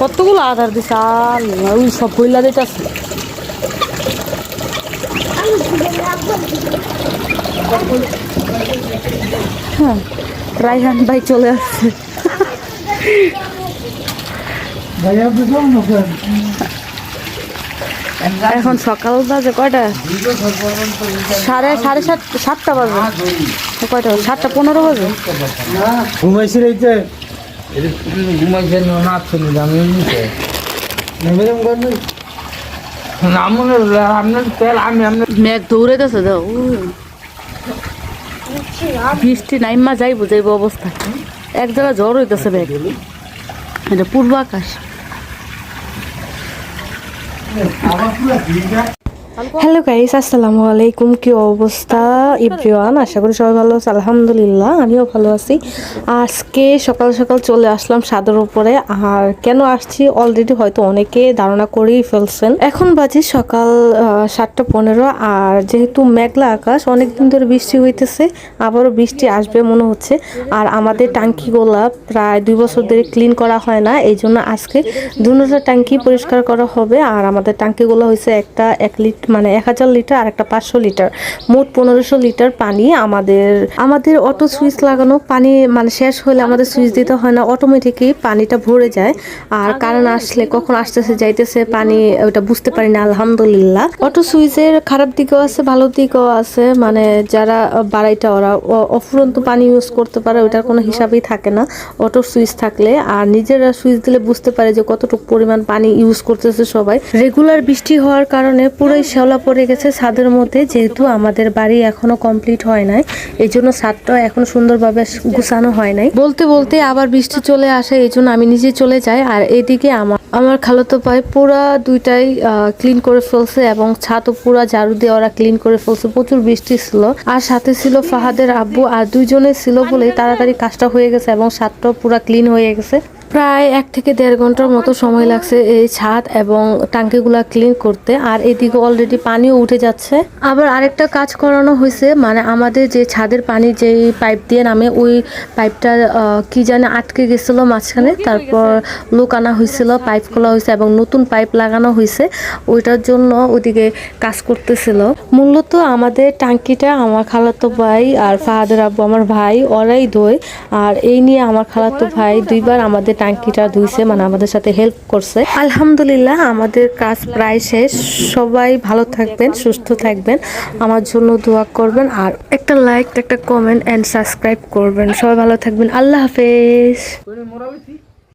কতগুলো আধার দিছে আর ওই সব বইলা দিতেছে। হ্যাঁ, রাইহান ভাই চলে আসছে। এখন সকাল বাজে কয়টা? সাড়ে সাতটা বাজে। কয়টা? 7:15 বাজে। ঘুমাইছি রইতে ঘুমাইছেন না শুনি আমি মেঘ দৌড়াইতেছে দাও। বৃষ্টি নাইমা যাইব অবস্থা। এক জায়গায় জ্বর হইতেছে মেঘ। এটা পূর্ব আকাশ। হ্যালো গাইস, আসসালামু আলাইকুম। কি অবস্থা এভরিওয়ান? আশা করি সবাই ভালো আছে। আলহামদুলিল্লাহ, আমিও ভালো আছি। আজকে সকাল সকাল চলে আসলাম ছাদের উপরে। আর কেন আসছি অলরেডি হয়তো অনেকে ধারণা করেই ফেলছেন। এখন বাজে সকাল 7:15। আর যেহেতু মেঘলা আকাশ, অনেকদিন ধরে বৃষ্টি হইতেছে, আবারও বৃষ্টি আসবে মনে হচ্ছে। আর আমাদের টাঙ্কিগুলা প্রায় 2 বছর ধরে ক্লিন করা হয় না, এই জন্য আজকে 2টা টাঙ্কি পরিষ্কার করা হবে। আর আমাদের টাঙ্কিগুলো হয়েছে একটা 1000 লিটার আর একটা 500 লিটার, মোট 1500 লিটার পানি। আমাদের অটো সুইচ লাগানো, পানি শেষ হলে আমাদের সুইচ দিতে হয় না, অটোমেটিকই পানিটা ভরে যায়। আর কারেন্ট আসলে কখন আসতেছে যাইতেছে পানি ওটা বুঝতে পারি না। আলহামদুলিল্লাহ, অটো সুইচের খারাপ দিকও আছে, ভালো দিকও আছে। যারা বাড়াইটা ওরা অফুরন্ত পানি ইউজ করতে পারে, ওইটার কোনো হিসাবই থাকে না অটো সুইচ থাকলে। আর নিজেরা সুইচ দিলে বুঝতে পারে যে কতটুকু পরিমাণ পানি ইউজ করতেছে সবাই। রেগুলার বৃষ্টি হওয়ার কারণে পুরোই শ্যাওলা পড়ে গেছে ছাদের মধ্যে। যেহেতু আমাদের বাড়ি এখনো কমপ্লিট হয় নাই, এই জন্য ছাদটা এখন সুন্দরভাবে গুছানো হয় নাই। বলতে বলতে আবার বৃষ্টি চলে আসে, এই জন্য আমি নিজে চলে যাই। আর এদিকে আমার খালাতো ভাই পুরা দুইটাই ক্লিন করে ফেলছে এবং ছাদও পুরা ঝাড়ু দিয়ে ওরা ক্লিন করে ফেলছে। প্রচুর বৃষ্টি ছিল, আর সাথে ছিল ফাহাদের আব্বু, আর দুইজনে ছিল বলে তাড়াতাড়ি কাজটা হয়ে গেছে এবং ছাদটাও পুরা ক্লিন হয়ে গেছে। প্রায় 1 থেকে 1.5 ঘন্টার মতো সময় লাগছে এই ছাদ এবং টাঙ্কিগুলা ক্লিন করতে। আর এদিকে অলরেডি পানিও উঠে যাচ্ছে। আবার আরেকটা কাজ করানো হয়েছে, আমাদের যে ছাদের পানি যে পাইপ দিয়ে নামে, ওই পাইপটা কি জানে আটকে গেছিল মাঝখানে। তারপর লোক আনা হয়েছিল, পাইপ খোলা হয়েছে এবং নতুন পাইপ লাগানো হয়েছে। ওইটার জন্য ওদিকে কাজ করতেছিল। মূলত আমাদের টাঙ্কিটা আমার খালাতো ভাই আর ফাহাদের আব্বু আমার ভাই ওরাই ধোয়। আর এই নিয়ে আমার খালাতো ভাই 2বার আমাদের টাঙ্কিটা ধুইছে, আমাদের সাথে হেল্প করছে। আলহামদুলিল্লাহ, আমাদের কাজ প্রায় শেষ। সবাই ভালো থাকবেন, সুস্থ থাকবেন, আমার জন্য দোয়া করবেন। আর একটা লাইক, একটা কমেন্ট এন্ড সাবস্ক্রাইব করবেন। সবাই ভালো থাকবেন। আল্লাহ হাফেজ।